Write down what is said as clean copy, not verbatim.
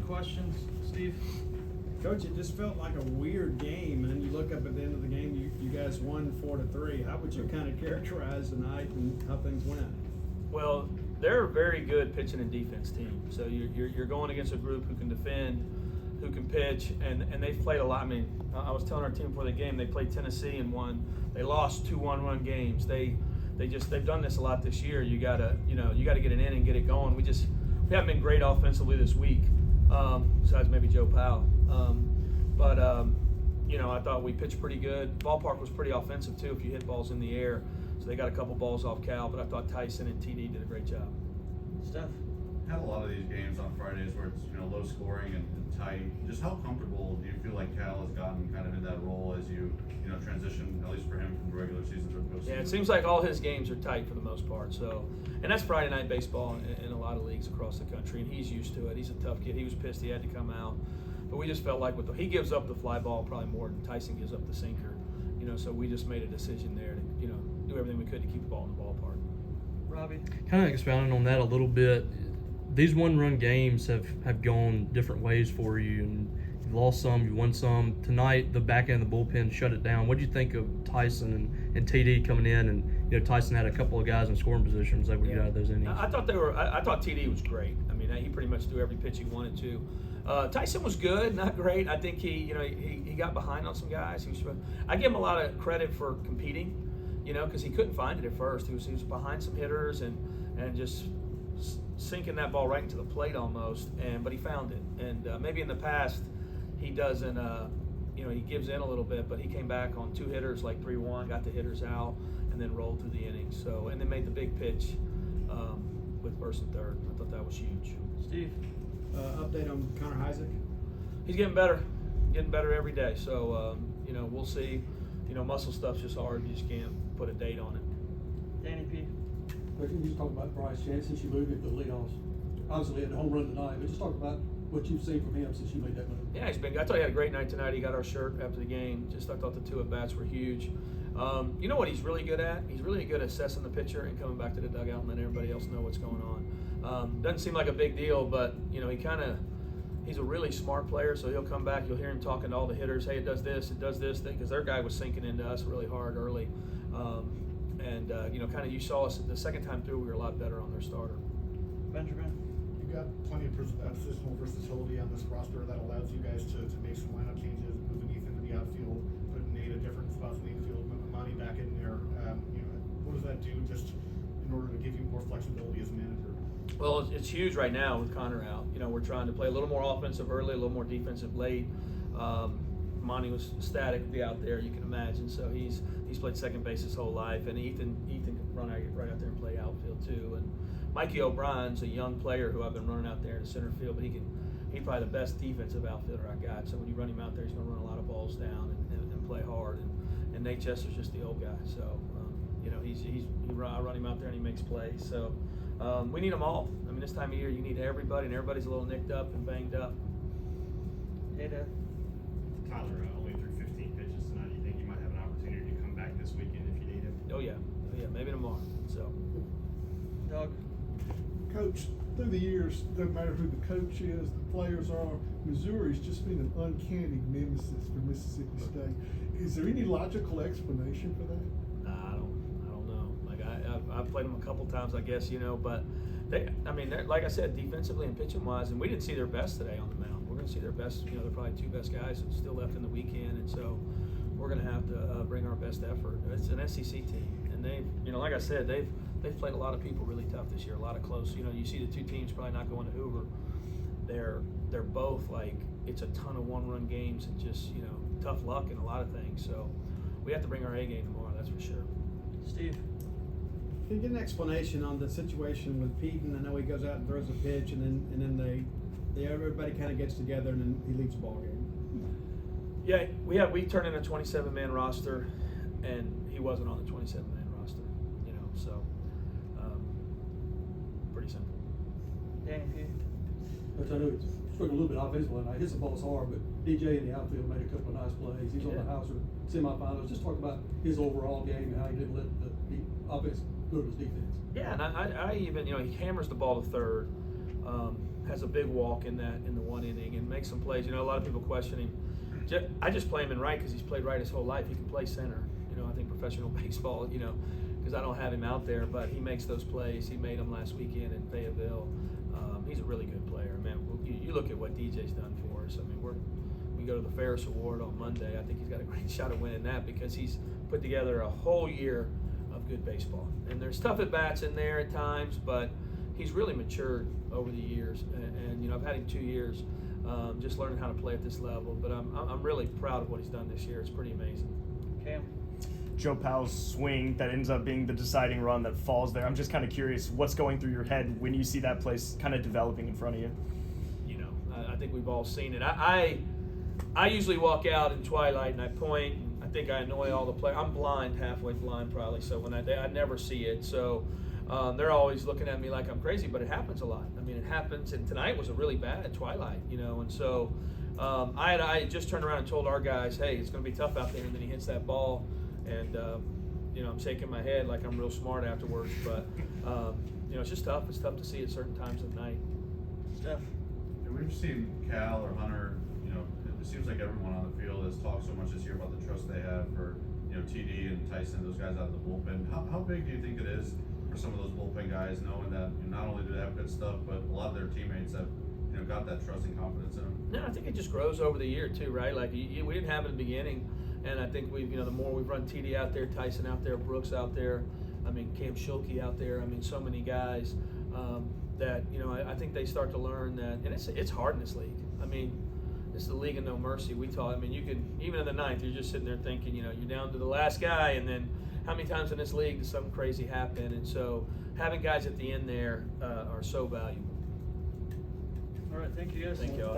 questions, Steve? Coach, it just felt like a weird game, and then you look up at the end of the game, you guys won 4-3. How would you kind of characterize the night and how things went? Well, they're a very good pitching and defense team. So you're going against a group who can defend, who can pitch, and they've played a lot. I mean, I was telling our team before the game, they played Tennessee and won. They lost 2 one-run games. They've done this a lot this year. You gotta get an inning, get it going. We haven't been great offensively this week, besides maybe Joe Powell. I thought we pitched pretty good. Ballpark was pretty offensive too if you hit balls in the air. So they got a couple balls off Cal, but I thought Tyson and TD did a great job. Steph? Have a lot of these games on Fridays where it's low scoring and tight. Just how comfortable do you feel like Cal has gotten kind of in that role as you transition, at least for him, from the regular season to the postseason? Yeah, it seems like all his games are tight for the most part. So, and that's Friday night baseball in a lot of leagues across the country, and he's used to it. He's a tough kid. He was pissed he had to come out, but we just felt like he gives up the fly ball probably more than Tyson gives up the sinker. So we just made a decision there to do everything we could to keep the ball in the ballpark. Robbie? Kind of expounding on that a little bit, these one-run games have gone different ways for you, and you've lost some, you won some. Tonight, the back end of the bullpen shut it down. What did you think of Tyson and TD coming in? And Tyson had a couple of guys in scoring positions that would get out of those innings. I thought I thought TD was great. I mean, he pretty much threw every pitch he wanted to. Tyson was good, not great. I think he got behind on some guys. I give him a lot of credit for competing, because he couldn't find it at first. He was behind some hitters and just sinking that ball right into the plate almost. But he found it. And maybe in the past he doesn't. He gives in a little bit, but he came back on 2 hitters, like 3-1, got the hitters out, and then rolled through the innings. So and then made the big pitch with first and third. I thought that was huge. Steve? Update on Connor Isaac? He's getting better every day. So we'll see. Muscle stuff's just hard. You just can't put a date on it. Danny P? But can you just talk about Bryce Chance since you moved him to the leadoffs? Obviously, he had the home run tonight, but just talk about what you've seen from him since you made that move. Yeah, he's been good. I thought he had a great night tonight. He got our shirt after the game. I thought the 2 at-bats were huge. You know what he's really good at? He's really good at assessing the pitcher and coming back to the dugout and letting everybody else know what's going on. Doesn't seem like a big deal, but he's a really smart player, so he'll come back. You'll hear him talking to all the hitters. Hey, it does this, because their guy was sinking into us really hard early. You saw us the second time through, we were a lot better on their starter. Benjamin? You've got plenty of positional versatility on this roster that allows you guys to make some lineup changes, moving Ethan to the outfield, putting Nate at different spots in the infield, Monty back in there. What does that do just in order to give you more flexibility as a manager? Well, it's huge right now with Connor out. We're trying to play a little more offensive early, a little more defensive late. Monty was static to be out there, you can imagine. So he's played second base his whole life, and Ethan can run right out there and play outfield too. And Mikey O'Brien's a young player who I've been running out there in the center field, but he's probably the best defensive outfielder I got. So when you run him out there, he's going to run a lot of balls down and play hard. And Nate Chester's just the old guy. So I run him out there and he makes plays. So we need them all. I mean, this time of year you need everybody, and everybody's a little nicked up and banged up. Hey, Dad. Tyler only threw 15 pitches tonight. Do you think you might have an opportunity to come back this weekend if you need him? Oh yeah, maybe tomorrow. So, Doug? Coach, through the years, doesn't matter who the coach is, the players are, Missouri's just been an uncanny nemesis for Mississippi State. Is there any logical explanation for that? I don't know. Like I've played them a couple times, I guess, but they're like I said, defensively and pitching wise, and we didn't see their best today on the mound. We're going to see their best. They're probably 2 best guys still left in the weekend, and so we're going to have to bring our best effort. It's an SEC team, and they've, like I said, they've played a lot of people really tough this year. A lot of close. You see the 2 teams probably not going to Hoover. They're both like it's a ton of one-run games and just tough luck and a lot of things. So we have to bring our A game tomorrow. That's for sure. Steve? Can you get an explanation on the situation with Peden? I know he goes out and throws a pitch, and then everybody kind of gets together, and then he leaves the ball game. Yeah, we turned in a 27-man roster, and he wasn't on the 27-man roster. So pretty simple. Danny P? But I know he's struck a little bit offensively tonight. Hits the balls hard, but DJ in the outfield made a couple of nice plays. He's on the Hauser semifinals. Just talk about his overall game and how he didn't let the offense go to his defense. Yeah, and I even he hammers the ball to third. Has a big walk in the one inning and make some plays. You know, a lot of people question him. I just play him in right because he's played right his whole life. He can play center. You know, I think professional baseball, you know, because I don't have him out there, but he makes those plays. He made them last weekend in Fayetteville. He's a really good player, man. You look at what DJ's done for us. I mean, we go to the Ferris Award on Monday. I think he's got a great shot at winning that because he's put together a whole year of good baseball. And there's tough at bats in there at times, but he's really matured over the years. And you know, I've had him 2 years, just learning how to play at this level. But I'm really proud of what he's done this year. It's pretty amazing. Cam. Joe Powell's swing that ends up being the deciding run that falls there. I'm just kind of curious what's going through your head when you see that place kind of developing in front of you. You know, I think we've all seen it. I usually walk out in twilight and I point. And I think I annoy all the players. I'm blind, halfway blind probably, so when I never see it. So they're always looking at me like I'm crazy, but it happens a lot. I mean, it happens, and tonight was a really bad twilight, you know, and so I just turned around and told our guys, hey, it's going to be tough out there, and then he hits that ball. And, you know, I'm shaking my head like I'm real smart afterwards. But, you know, it's just tough. It's tough to see at certain times of night. Steph. And we've seen Cal or Hunter, you know, it seems like everyone on the field has talked so much this year about the trust they have for, you know, TD and Tyson, those guys out of the bullpen. How big do you think it is for some of those bullpen guys knowing that, you know, not only do they have good stuff, but a lot of their teammates have, you know, got that trust and confidence in them? No, I think it just grows over the year, too, right? Like, we didn't have it in the beginning. And I think we've, you know, the more we've run TD out there, Tyson out there, Brooks out there, I mean, Cam Schilke out there, I mean, so many guys that, you know, I think they start to learn that, and it's hard in this league. I mean, it's the league of no mercy. I mean, you can, even in the ninth, you're just sitting there thinking, you know, you're down to the last guy, and then how many times in this league does something crazy happen? And so having guys at the end there are so valuable. All right, thank you guys. Thank you all.